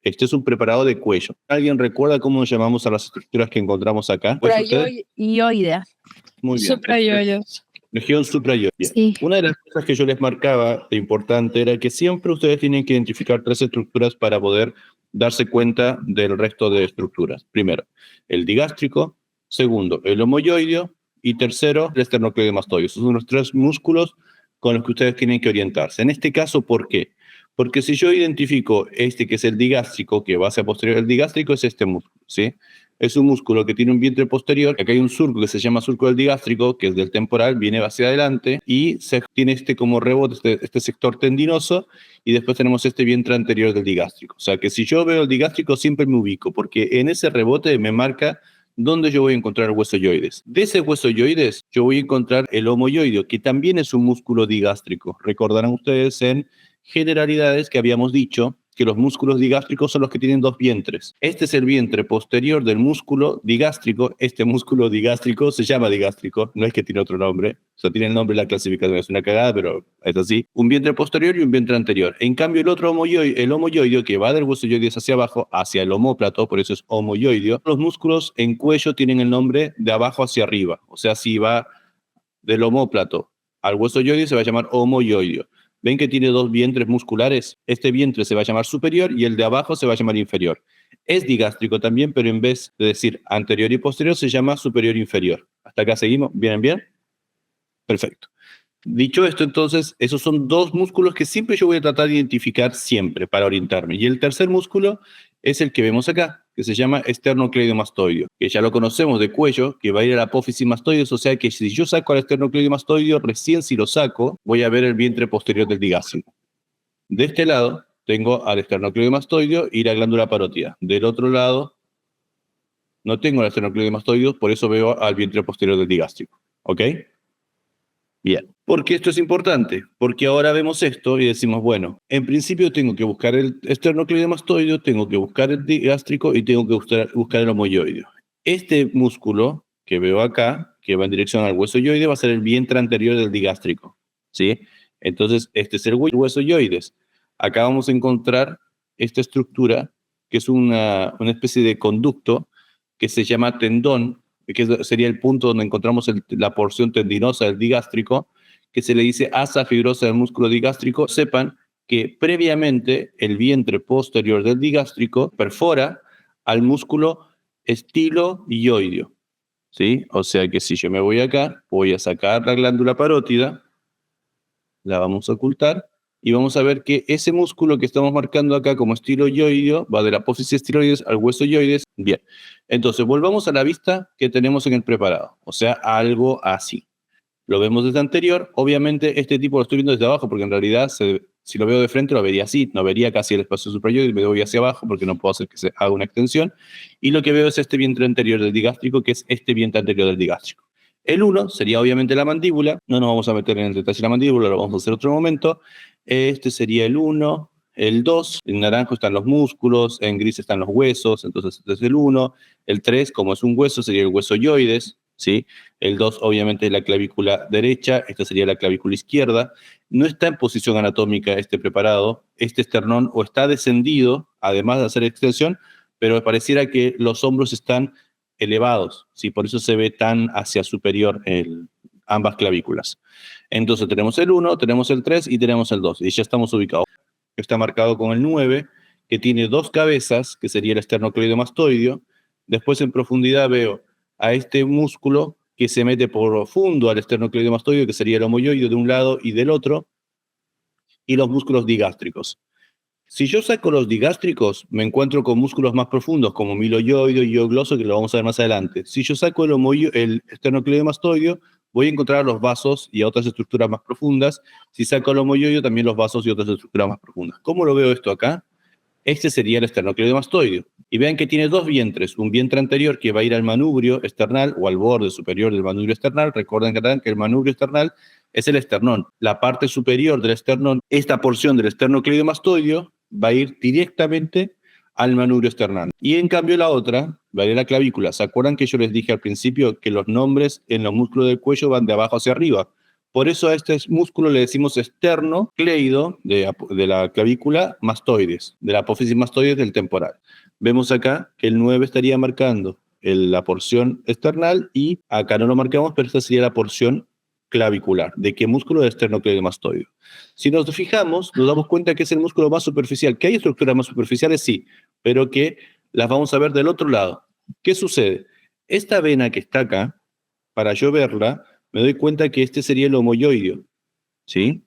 Este es un preparado de cuello. ¿Alguien recuerda cómo llamamos a las estructuras que encontramos acá? ¿Pues ustedes? Suprayoides. Muy bien. Suprayoides. Región suprayoide. Sí. Una de las cosas que yo les marcaba de importante era que siempre ustedes tienen que identificar 3 estructuras para poder darse cuenta del resto de estructuras. Primero, el digástrico. Segundo, el homoyoideo. Y tercero, el esternocleidomastoideo. Esos son los 3 músculos con los que ustedes tienen que orientarse. En este caso, ¿por qué? Porque si yo identifico este que es el digástrico, que va hacia posterior, el digástrico es este músculo, ¿sí? Es un músculo que tiene un vientre posterior. Acá hay un surco que se llama surco del digástrico, que es del temporal, viene hacia adelante y tiene este como rebote, este sector tendinoso, y después tenemos este vientre anterior del digástrico. O sea que si yo veo el digástrico siempre me ubico, porque en ese rebote me marca dónde yo voy a encontrar el hueso yoides. De ese hueso yoides yo voy a encontrar el homoyoideo, que también es un músculo digástrico. Recordarán ustedes en generalidades que habíamos dicho que los músculos digástricos son los que tienen 2 vientres. Este es el vientre posterior del músculo digástrico. Este músculo digástrico se llama digástrico, no es que tiene otro nombre, o sea, tiene el nombre de la clasificación, es una cagada, pero es así. Un vientre posterior y un vientre anterior. En cambio, el otro el homoyoideo, que va del hueso yoides hacia abajo, hacia el omóplato, por eso es homoyoideo, los músculos en cuello tienen el nombre de abajo hacia arriba. O sea, si va del omóplato al hueso yoides se va a llamar homoyoideo. ¿Ven que tiene 2 vientres musculares? Este vientre se va a llamar superior y el de abajo se va a llamar inferior. Es digástrico también, pero en vez de decir anterior y posterior, se llama superior e inferior. ¿Hasta acá seguimos? ¿Vienen bien? Perfecto. Dicho esto, entonces, esos son 2 músculos que siempre yo voy a tratar de identificar siempre para orientarme. Y el tercer músculo es el que vemos acá, que se llama esternocleidomastoideo, que ya lo conocemos de cuello, que va a ir a la apófisis mastoides, o sea que si yo saco al esternocleidomastoideo, recién si lo saco, voy a ver el vientre posterior del digástrico. De este lado, tengo al esternocleidomastoideo y la glándula parótida. Del otro lado, no tengo al esternocleidomastoideo, por eso veo al vientre posterior del digástrico. ¿Ok? Bien. ¿Por qué esto es importante? Porque ahora vemos esto y decimos, bueno, en principio tengo que buscar el esternocleidomastoideo, tengo que buscar el digástrico y tengo que buscar el homoyoideo. Este músculo que veo acá, que va en dirección al hueso yoide, va a ser el vientre anterior del digástrico, ¿sí? Entonces, este es el hueso yoides. Acá vamos a encontrar esta estructura, que es una especie de conducto que se llama tendón, que sería el punto donde encontramos la porción tendinosa del digástrico, que se le dice asa fibrosa del músculo digástrico. Sepan que previamente el vientre posterior del digástrico perfora al músculo estiloioideo, ¿sí? O sea que si yo me voy acá, voy a sacar la glándula parótida, la vamos a ocultar, y vamos a ver que ese músculo que estamos marcando acá como estiloioideo va de la apófisis estiloides al hueso yoides. Bien, entonces volvamos a la vista que tenemos en el preparado, o sea, algo así. Lo vemos desde anterior, obviamente este tipo lo estoy viendo desde abajo porque en realidad si lo veo de frente lo vería así, no vería casi el espacio suprayoide, me voy hacia abajo porque no puedo hacer que se haga una extensión, y lo que veo es este vientre anterior del digástrico, que es este vientre anterior del digástrico. El 1 sería obviamente la mandíbula, no nos vamos a meter en el detalle de la mandíbula, lo vamos a hacer otro momento. Este sería el 1, el 2, en naranjo están los músculos, en gris están los huesos, entonces este es el 1. El 3, como es un hueso, sería el hueso yoides, ¿sí? El 2, obviamente, la clavícula derecha, esta sería la clavícula izquierda. No está en posición anatómica este preparado, este esternón o está descendido, además de hacer extensión, pero pareciera que los hombros están elevados, ¿sí? Por eso se ve tan hacia superior ambas clavículas. Entonces tenemos el 1, tenemos el 3 y tenemos el 2, y ya estamos ubicados. Está marcado con el 9, que tiene 2 cabezas, que sería el esternocleidomastoideo. Después en profundidad veo a este músculo que se mete profundo al esternocleidomastoideo, que sería el homoyoideo de un lado y del otro, y los músculos digástricos. Si yo saco los digástricos, me encuentro con músculos más profundos, como miloyoideo y iogloso, que lo vamos a ver más adelante. Si yo saco el esternocleidomastoideo, voy a encontrar los vasos y otras estructuras más profundas. Si saco el homoyoideo, también los vasos y otras estructuras más profundas. ¿Cómo lo veo esto acá? Este sería el esternocleidomastoideo. Y vean que tiene 2 vientres, un vientre anterior que va a ir al manubrio esternal o al borde superior del manubrio esternal. Recuerden que el manubrio esternal es el esternón. La parte superior del esternón, esta porción del esternocleidomastoideo, va a ir directamente al manubrio esternal. Y en cambio la otra va a ir a la clavícula. ¿Se acuerdan que yo les dije al principio que los nombres en los músculos del cuello van de abajo hacia arriba? Por eso a este músculo le decimos esternocleido de la clavícula mastoides, de la apófisis mastoides del temporal. Vemos acá que el 9 estaría marcando la porción esternal y acá no lo marcamos, pero esta sería la porción clavicular. ¿De qué músculo? De esternocleido mastoideo. Si nos fijamos, nos damos cuenta que es el músculo más superficial. ¿Que hay estructuras más superficiales? Sí, pero que las vamos a ver del otro lado. ¿Qué sucede? Esta vena que está acá, para yo verla, me doy cuenta que este sería el homoyoideo, ¿sí?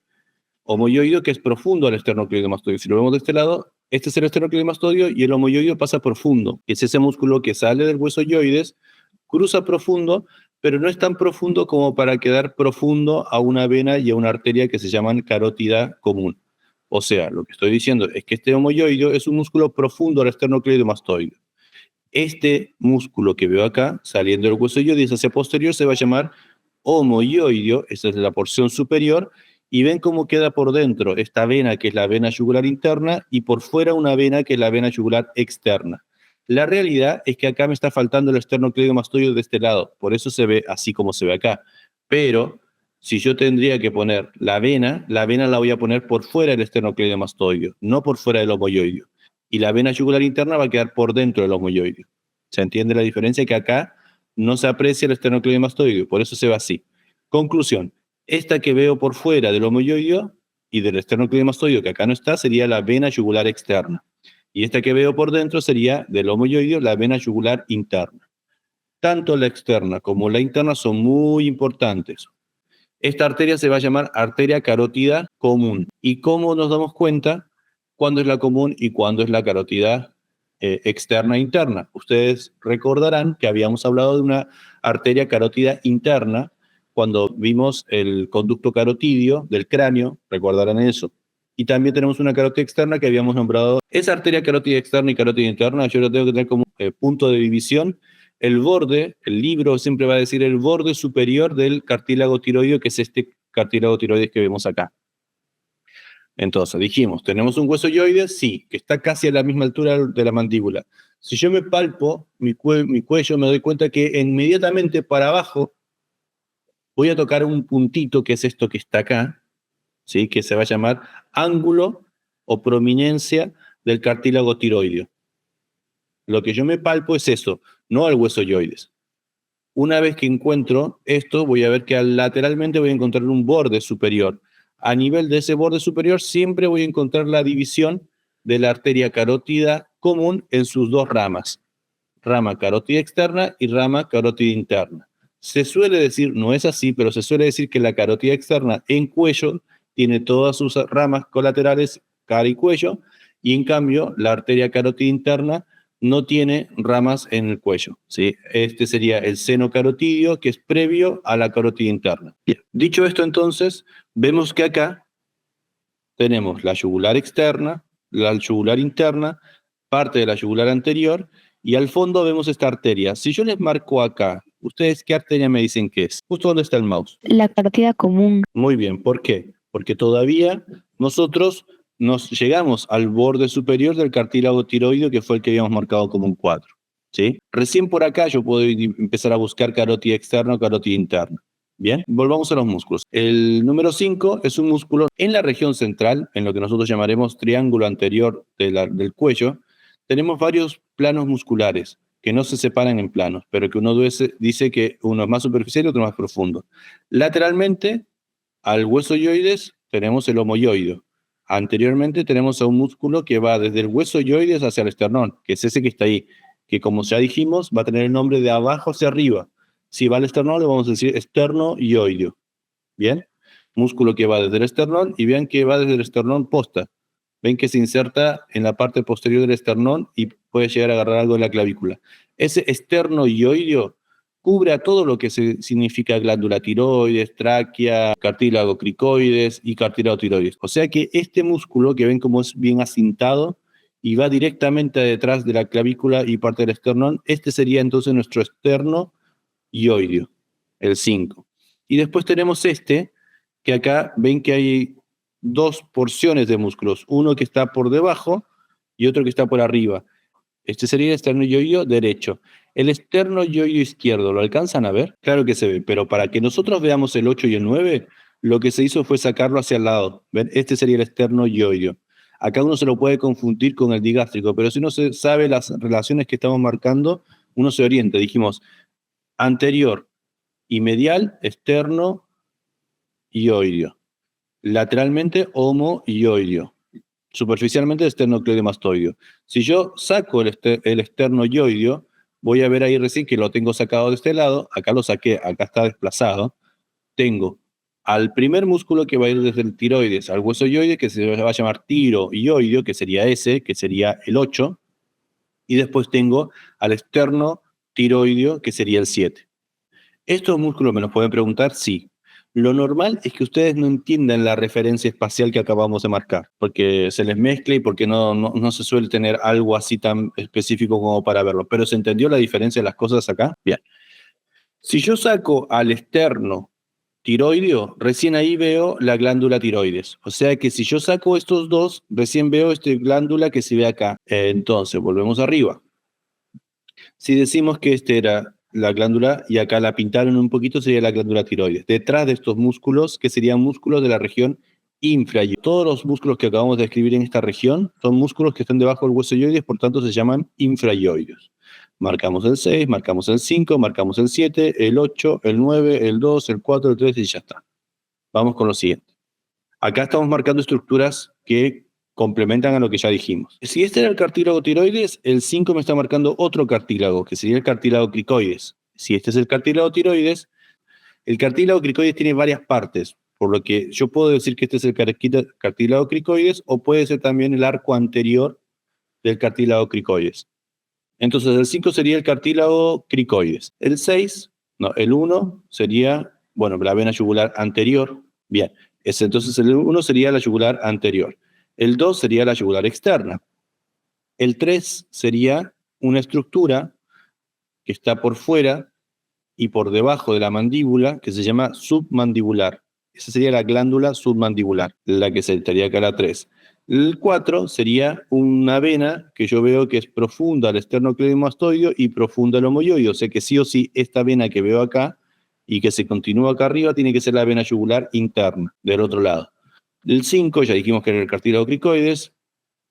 Homoyoideo que es profundo al esternocleidomastoideo. Si lo vemos de este lado, este es el esternocleidomastoideo y el homoyoideo pasa profundo, que es ese músculo que sale del hueso yoides, cruza profundo, pero no es tan profundo como para quedar profundo a una vena y a una arteria que se llaman carótida común. O sea, lo que estoy diciendo es que este homoyoideo es un músculo profundo al esternocleidomastoideo. Este músculo que veo acá, saliendo del hueso yoides hacia posterior, se va a llamar homoyoideo, esa es la porción superior, y ven cómo queda por dentro esta vena que es la vena yugular interna y por fuera una vena que es la vena yugular externa. La realidad es que acá me está faltando el esternocleidomastoideo de este lado, por eso se ve así como se ve acá. Pero si yo tendría que poner la vena la voy a poner por fuera del esternocleidomastoideo, no por fuera del homoyoideo. Y la vena yugular interna va a quedar por dentro del homoyoideo. ¿Se entiende la diferencia? Que acá no se aprecia el esternocleidomastoideo, por eso se ve así. Conclusión, esta que veo por fuera del homoyoideo y del esternocleidomastoideo, que acá no está, sería la vena yugular externa. Y esta que veo por dentro sería del homoyoideo, la vena yugular interna. Tanto la externa como la interna son muy importantes. Esta arteria se va a llamar arteria carótida común. ¿Y cómo nos damos cuenta cuándo es la común y cuándo es la carótida externa e interna? Ustedes recordarán que habíamos hablado de una arteria carótida interna cuando vimos el conducto carotidio del cráneo, recordarán eso. Y también tenemos una carótida externa que habíamos nombrado. Esa arteria carótida externa y carótida interna, yo lo tengo que tener como punto de división. El borde, el libro siempre va a decir el borde superior del cartílago tiroideo, que es este cartílago tiroides que vemos acá. Entonces, dijimos, ¿tenemos un hueso yoides? Sí, que está casi a la misma altura de la mandíbula. Si yo me palpo mi cuello, me doy cuenta que inmediatamente para abajo voy a tocar un puntito, que es esto que está acá, ¿sí? Que se va a llamar ángulo o prominencia del cartílago tiroideo. Lo que yo me palpo es eso, no al hueso yoides. Una vez que encuentro esto, voy a ver que lateralmente voy a encontrar un borde superior. A nivel de ese borde superior siempre voy a encontrar la división de la arteria carótida común en sus dos ramas, rama carótida externa y rama carótida interna. Se suele decir, no es así, pero se suele decir que la carótida externa en cuello tiene todas sus ramas colaterales, cara y cuello, y en cambio la arteria carótida interna no tiene ramas en el cuello, ¿sí? Este sería el seno carotidio, que es previo a la carótida interna. Bien. Dicho esto, entonces, vemos que acá tenemos la yugular externa, la yugular interna, parte de la yugular anterior, y al fondo vemos esta arteria. Si yo les marco acá, ¿ustedes qué arteria me dicen que es? Justo donde está el mouse. La carótida común. Muy bien, ¿por qué? Porque todavía nosotros nos llegamos al borde superior del cartílago tiroideo, que fue el que habíamos marcado como un 4, ¿sí? Recién por acá yo puedo empezar a buscar carótida externa o carótida interna. Bien, volvamos a los músculos. El número 5 es un músculo en la región central, en lo que nosotros llamaremos triángulo anterior del cuello. Tenemos varios planos musculares que no se separan en planos, pero que uno dice que uno es más superficial y otro más profundo. Lateralmente, al hueso yoides tenemos el homoyoideo. Anteriormente tenemos a un músculo que va desde el hueso yoides hacia el esternón, que es ese que está ahí, que como ya dijimos va a tener el nombre de abajo hacia arriba. Si va al esternón le vamos a decir esternoioideo. ¿Bien? Músculo que va desde el esternón y vean que va desde el esternón posta. Ven que se inserta en la parte posterior del esternón y puede llegar a agarrar algo de la clavícula. Ese esternoioideo cubre a todo lo que significa glándula tiroides, tráquea, cartílago cricoides y cartílago tiroides. O sea que este músculo, que ven como es bien acintado y va directamente detrás de la clavícula y parte del esternón, este sería entonces nuestro esternoioideo, el 5. Y después tenemos este, que acá ven que hay dos porciones de músculos, uno que está por debajo y otro que está por arriba. Este sería el esternoioideo derecho. El esternoioideo izquierdo, ¿lo alcanzan a ver? Claro que se ve, pero para que nosotros veamos el 8 y el 9, lo que se hizo fue sacarlo hacia el lado. ¿Ven? Este sería el esterno-ioideo. Acá uno se lo puede confundir con el digástrico, pero si uno sabe las relaciones que estamos marcando, uno se orienta. Dijimos anterior y medial, externo, ioideo. Lateralmente, homo-ioideo. Superficialmente, esternocleidomastoideo. Si yo saco el externo-ioideo, voy a ver ahí recién que lo tengo sacado de este lado. Acá lo saqué, acá está desplazado. Tengo al primer músculo que va a ir desde el tiroides al hueso ioide, que se va a llamar tiroioideo, que sería ese, que sería el 8. Y después tengo al externo tiroideo, que sería el 7. ¿Estos músculos me los pueden preguntar? Sí. Lo normal es que ustedes no entiendan la referencia espacial que acabamos de marcar, porque se les mezcla y porque no se suele tener algo así tan específico como para verlo. ¿Pero se entendió la diferencia de las cosas acá? Bien. Si yo saco al externo tiroideo, recién ahí veo la glándula tiroides. O sea que si yo saco estos dos, recién veo esta glándula que se ve acá. Entonces, volvemos arriba. Si decimos que esta era la glándula y acá la pintaron un poquito, sería la glándula tiroides. Detrás de estos músculos, que serían músculos de la región infraioides. Todos los músculos que acabamos de describir en esta región son músculos que están debajo del hueso ioides, por tanto se llaman infraioides. Marcamos el 6, marcamos el 5, marcamos el 7, el 8, el 9, el 2, el 4, el 3 y ya está. Vamos con lo siguiente. Acá estamos marcando estructuras que complementan a lo que ya dijimos. Si este era el cartílago tiroides, el 5 me está marcando otro cartílago, que sería el cartílago cricoides. Si este es el cartílago tiroides, el cartílago cricoides tiene varias partes, por lo que yo puedo decir que este es el cartílago cricoides o puede ser también el arco anterior del cartílago cricoides. Entonces el 5 sería el cartílago cricoides. El 6, no, el 1 sería, bueno, la vena yugular anterior. Bien, entonces el 1 sería la yugular anterior. El 2 sería la yugular externa. El 3 sería una estructura que está por fuera y por debajo de la mandíbula, que se llama submandibular. Esa sería la glándula submandibular, la que se estaría acá la 3. El 4 sería una vena que yo veo que es profunda al esternocleidomastoideo y profunda al homoioideo. O sea que sí o sí esta vena que veo acá y que se continúa acá arriba tiene que ser la vena yugular interna, del otro lado. El 5 ya dijimos que era el cartílago cricoides.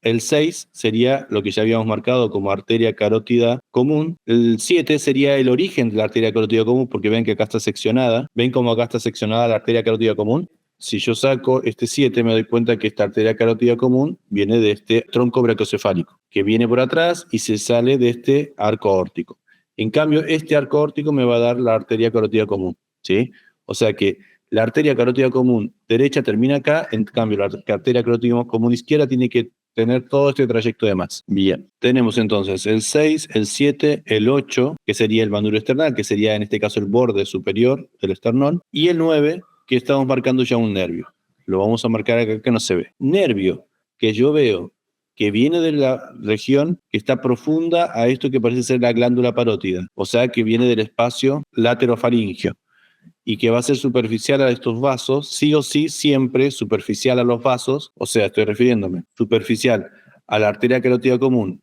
El 6 sería lo que ya habíamos marcado como arteria carótida común. El 7 sería el origen de la arteria carótida común, porque ven que acá está seccionada. ¿Ven cómo acá está seccionada la arteria carótida común? Si yo saco este 7, me doy cuenta que esta arteria carótida común viene de este tronco brachiocefálico, que viene por atrás y se sale de este arco aórtico. En cambio, este arco aórtico me va a dar la arteria carótida común, ¿sí? O sea que la arteria carótida común derecha termina acá, en cambio la arteria carótida común izquierda tiene que tener todo este trayecto de más. Bien, tenemos entonces el 6, el 7, el 8, que sería el banduro esternal, que sería en este caso el borde superior del esternón, y el 9, que estamos marcando ya un nervio. Lo vamos a marcar acá que no se ve. Nervio, que yo veo que viene de la región que está profunda a esto que parece ser la glándula parótida, o sea que viene del espacio laterofaringeo y que va a ser superficial a estos vasos, sí o sí, siempre superficial a los vasos, o sea, estoy refiriéndome, superficial a la arteria carótida común,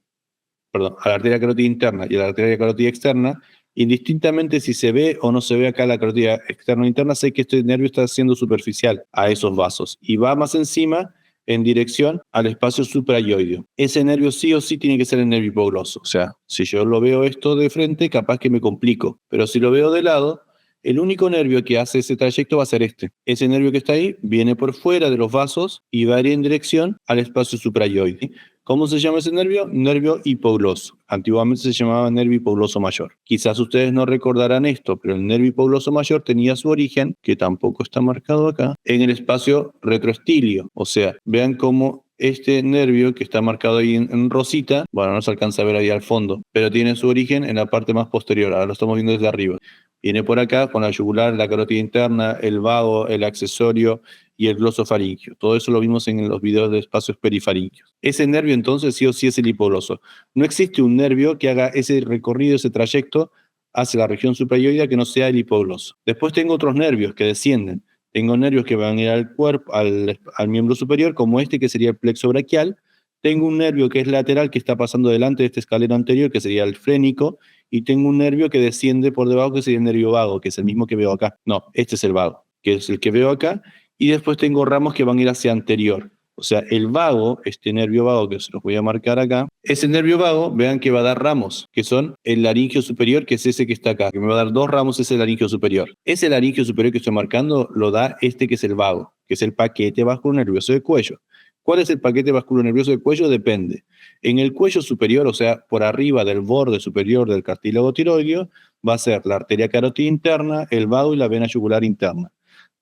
perdón, a la arteria carótida interna y a la arteria carótida externa, indistintamente si se ve o no se ve acá la carótida externa o interna, sé que este nervio está siendo superficial a esos vasos y va más encima en dirección al espacio supraioideo. Ese nervio sí o sí tiene que ser el nervio hipogloso, o sea, si yo lo veo esto de frente, capaz que me complico, pero si lo veo de lado, el único nervio que hace ese trayecto va a ser este. Ese nervio que está ahí viene por fuera de los vasos y va a ir en dirección al espacio supraioide. ¿Cómo se llama ese nervio? Nervio hipogloso. Antiguamente se llamaba nervio hipogloso mayor. Quizás ustedes no recordarán esto, pero el nervio hipogloso mayor tenía su origen, que tampoco está marcado acá, en el espacio retroestilio. O sea, vean cómo este nervio que está marcado ahí en rosita, bueno, no se alcanza a ver ahí al fondo, pero tiene su origen en la parte más posterior. Ahora lo estamos viendo desde arriba. Viene por acá con la yugular, la carótida interna, el vago, el accesorio y el glosofaringio. Todo eso lo vimos en los videos de espacios perifaringios. Ese nervio entonces sí o sí es el hipogloso. No existe un nervio que haga ese recorrido, ese trayecto hacia la región suprayoidea que no sea el hipogloso. Después tengo otros nervios que descienden. Tengo nervios que van a ir al cuerpo, al miembro superior, como este que sería el plexo braquial. Tengo un nervio que es lateral, que está pasando delante de este escalero anterior, que sería el frénico, y tengo un nervio que desciende por debajo, que sería el nervio vago, que es el mismo que veo acá. No, este es el vago, que es el que veo acá, y después tengo ramos que van a ir hacia anterior. O sea, el vago, este nervio vago que se los voy a marcar acá, ese nervio vago, vean que va a dar ramos, que son el laringio superior, que es ese que está acá, que me va a dar 2 ramos, es el laringio superior. Ese laringio superior que estoy marcando lo da este que es el vago, que es el paquete vasculonervioso del cuello. ¿Cuál es el paquete vasculonervioso del cuello? Depende. En el cuello superior, o sea, por arriba del borde superior del cartílago tiroideo, va a ser la arteria carótida interna, el vago y la vena yugular interna.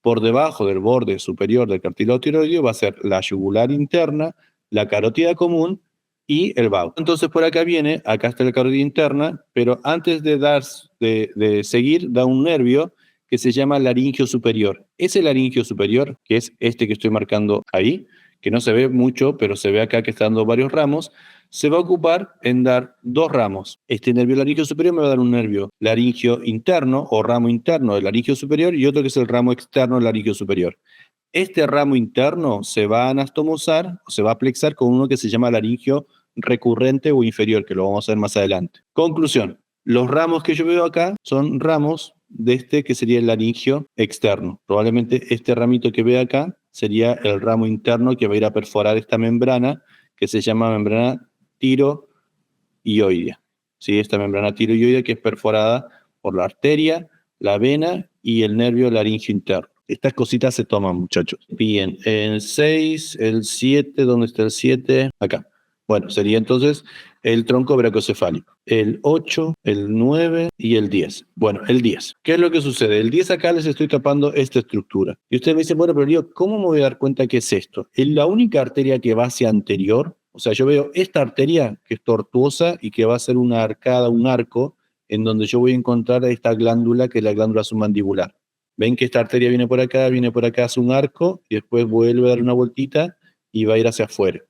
Por debajo del borde superior del cartílago tiroideo va a ser la yugular interna, la carótida común y el vago. Entonces por acá viene, acá está la carótida interna, pero antes de seguir da un nervio que se llama laringio superior. Ese laringio superior, que es este que estoy marcando ahí, que no se ve mucho, pero se ve acá que está dando varios ramos, se va a ocupar en dar 2 ramos. Este nervio laringio superior me va a dar un nervio laringio interno o ramo interno del laringio superior y otro que es el ramo externo del laringio superior. Este ramo interno se va a anastomosar o se va a plexar con uno que se llama laringio recurrente o inferior, que lo vamos a ver más adelante. Conclusión, los ramos que yo veo acá son ramos de este que sería el laringio externo. Probablemente este ramito que veo acá sería el ramo interno que va a ir a perforar esta membrana que se llama membrana tiroidea. ¿Sí? Esta membrana tiroidea que es perforada por la arteria, la vena y el nervio laringio interno. Estas cositas se toman, muchachos. Bien, el 6, el 7, ¿dónde está el 7? Acá. Bueno, sería entonces el tronco bracocefálico. El 8, el 9 y el 10. Bueno, el 10. ¿Qué es lo que sucede? El 10 acá les estoy tapando esta estructura. Y ustedes me dicen, bueno, pero yo, ¿cómo me voy a dar cuenta que es esto? Es la única arteria que va hacia anterior. O sea, yo veo esta arteria que es tortuosa y que va a ser una arcada, un arco, en donde yo voy a encontrar esta glándula que es la glándula submandibular. Ven que esta arteria viene por acá, hace un arco y después vuelve a dar una vueltita y va a ir hacia afuera,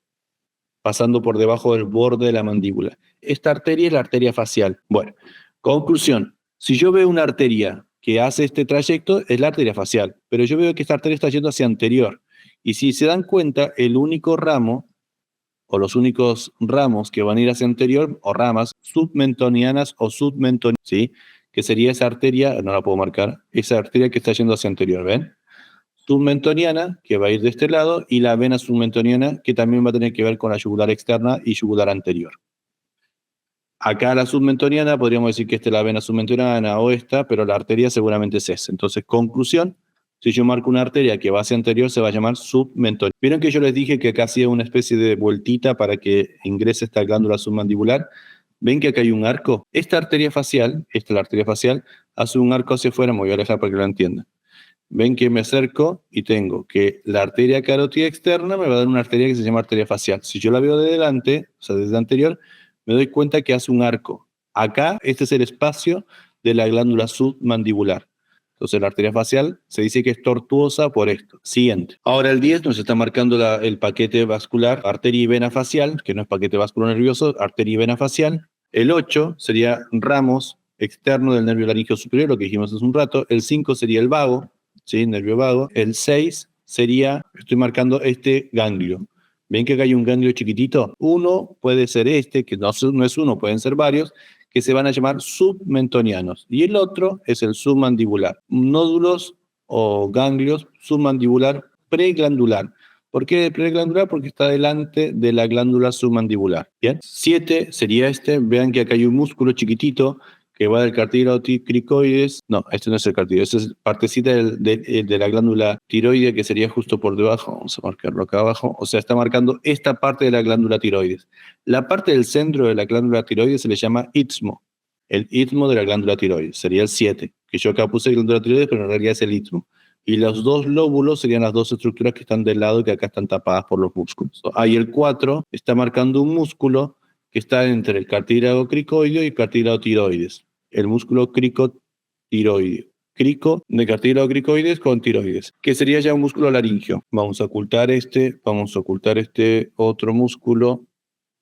pasando por debajo del borde de la mandíbula. Esta arteria es la arteria facial. Bueno, conclusión. Si yo veo una arteria que hace este trayecto, es la arteria facial, pero yo veo que esta arteria está yendo hacia anterior. Y si se dan cuenta, el único ramo o los únicos ramos que van a ir hacia anterior, o ramas submentonianas o submentonianas, ¿sí? Que sería esa arteria, no la puedo marcar, esa arteria que está yendo hacia anterior, ¿ven? Submentoniana, que va a ir de este lado, y la vena submentoniana, que también va a tener que ver con la yugular externa y yugular anterior. Acá la submentoniana, podríamos decir que esta es la vena submentoniana o esta, pero la arteria seguramente es esa. Entonces, conclusión, si yo marco una arteria que va hacia anterior, se va a llamar submentoniana. ¿Vieron que yo les dije que acá hacía una especie de vueltita para que ingrese esta glándula submandibular? ¿Ven que acá hay un arco? Esta arteria facial, esta es la arteria facial, hace un arco hacia afuera, me voy a alejar para que lo entiendan. Ven que me acerco y tengo que la arteria carótida externa me va a dar una arteria que se llama arteria facial. Si yo la veo de delante, o sea, desde anterior, me doy cuenta que hace un arco. Acá, este es el espacio de la glándula submandibular. Entonces, la arteria facial se dice que es tortuosa por esto. Siguiente. Ahora el 10 nos está marcando el paquete vascular, arteria y vena facial, que no es paquete vasculonervioso, arteria y vena facial. El 8 sería ramos externo del nervio laringio superior, lo que dijimos hace un rato. El 5 sería el vago, ¿sí? Nervio vago. El 6 sería, estoy marcando este ganglio. ¿Ven que acá hay un ganglio chiquitito? Uno puede ser este, que no es uno, pueden ser varios, que se van a llamar submentonianos. Y el otro es el submandibular. Nódulos o ganglios submandibular preglandular. ¿Por qué preglandular? Porque está delante de la glándula submandibular. ¿Bien? 7 sería este. Vean que acá hay un músculo chiquitito que va del cartílago cricoides. No, este no es el cartílago, esta es partecita de la glándula tiroidea que sería justo por debajo. Vamos a marcarlo acá abajo. O sea, está marcando esta parte de la glándula tiroides. La parte del centro de la glándula tiroides se le llama istmo. El istmo de la glándula tiroides sería el 7, que yo acá puse glándula tiroides, pero en realidad es el istmo. Y los dos lóbulos serían las dos estructuras que están del lado y que acá están tapadas por los músculos. Ahí el 4 está marcando un músculo que está entre el cartílago cricoideo y el cartílago tiroides. El músculo cricotiroideo. Crico de cartílago cricoides con tiroides, que sería ya un músculo laringio. Vamos a ocultar este otro músculo.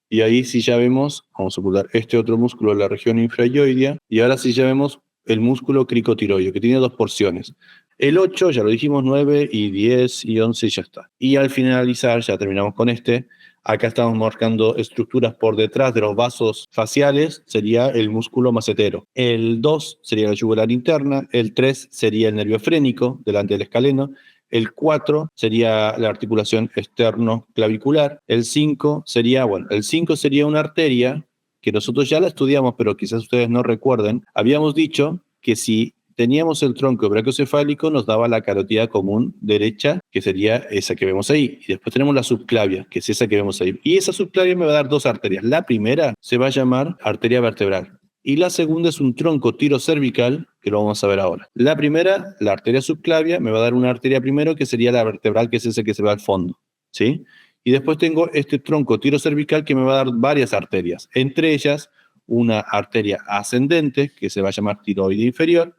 Y ahí sí ya vemos, vamos a ocultar este otro músculo de la región infrayoidea. Y ahora sí ya vemos el músculo cricotiroideo, que tiene 2 porciones. El 8, ya lo dijimos, 9 y 10 y 11 y ya está. Y al finalizar, ya terminamos con este, Acá estamos marcando estructuras por detrás de los vasos faciales, sería el músculo macetero. El 2 sería la yugular interna, el 3 sería el nervio frénico, delante del escaleno, el 4 sería la articulación externo-clavicular, el 5 sería, el 5 sería una arteria que nosotros ya la estudiamos, pero quizás ustedes no recuerden. Habíamos dicho que si teníamos el tronco brachiocefálico, nos daba la carótida común derecha, que sería esa que vemos ahí. Y después tenemos la subclavia, que es esa que vemos ahí. Y esa subclavia me va a dar dos arterias. La primera se va a llamar arteria vertebral. Y la segunda es un tronco tirocervical, que lo vamos a ver ahora. La primera, la arteria subclavia, me va a dar una arteria primero, que sería la vertebral, que es ese que se va al fondo, ¿sí? Y después tengo este tronco tirocervical que me va a dar varias arterias. Entre ellas, una arteria ascendente, que se va a llamar tiroide inferior,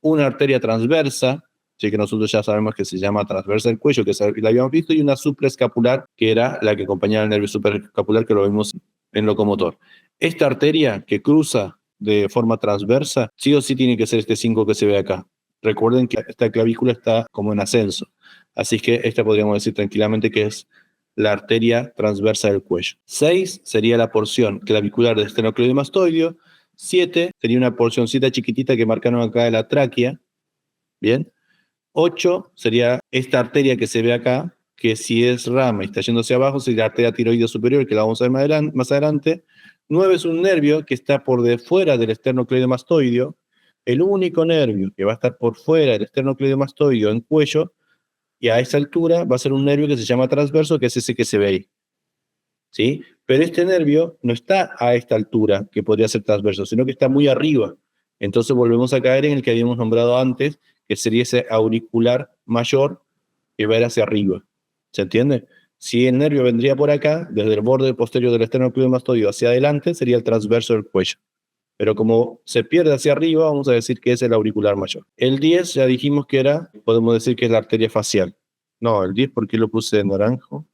una arteria transversa, sí, que nosotros ya sabemos que se llama transversa del cuello, que la habíamos visto, y una supraescapular, que era la que acompañaba el nervio supraescapular, que lo vimos en locomotor. Esta arteria que cruza de forma transversa, sí o sí tiene que ser este 5 que se ve acá. Recuerden que esta clavícula está como en ascenso, así que esta podríamos decir tranquilamente que es la arteria transversa del cuello. 6 sería la porción clavicular del esternocleidomastoideo. 7 sería una porcioncita chiquitita que marcaron acá de la tráquea. Bien. 8 sería esta arteria que se ve acá, que si es rama y está yendo hacia abajo, sería la arteria tiroidea superior, que la vamos a ver más adelante. 9 es un nervio que está por de fuera del esternocleidomastoideo. El único nervio que va a estar por fuera del esternocleidomastoideo en cuello, y a esa altura va a ser un nervio que se llama transverso, que es ese que se ve ahí. ¿Sí? Pero este nervio no está a esta altura, que podría ser transverso, sino que está muy arriba. Entonces volvemos a caer en el que habíamos nombrado antes, que sería ese auricular mayor que va a ir hacia arriba. ¿Se entiende? Si el nervio vendría por acá, desde el borde posterior del esternocleidomastoideo hacia adelante, sería el transverso del cuello. Pero como se pierde hacia arriba, vamos a decir que es el auricular mayor. El 10 ya dijimos que era, podemos decir que es la arteria facial. No, el 10, ¿por qué lo puse de naranjo?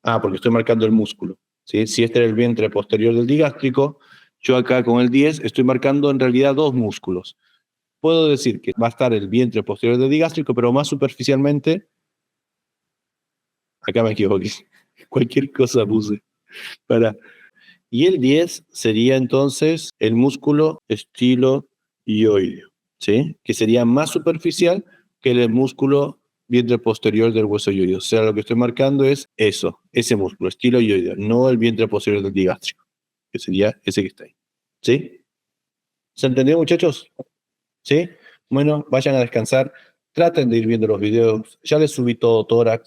Ah, porque estoy marcando el músculo, ¿sí? Si este era el vientre posterior del digástrico, yo acá con el 10 estoy marcando en realidad dos músculos. Puedo decir que va a estar el vientre posterior del digástrico, pero más superficialmente, acá me equivoqué, cualquier cosa puse. Para. Y el 10 sería entonces el músculo estiloioideo, ¿sí? Que sería más superficial que el músculo vientre posterior del hueso ioideo. O sea, lo que estoy marcando es eso, ese músculo, estiloioideo, no el vientre posterior del digástrico, que sería ese que está ahí. ¿Sí? ¿Se entendió, muchachos? ¿Sí? Bueno, vayan a descansar, traten de ir viendo los videos, ya les subí todo tórax,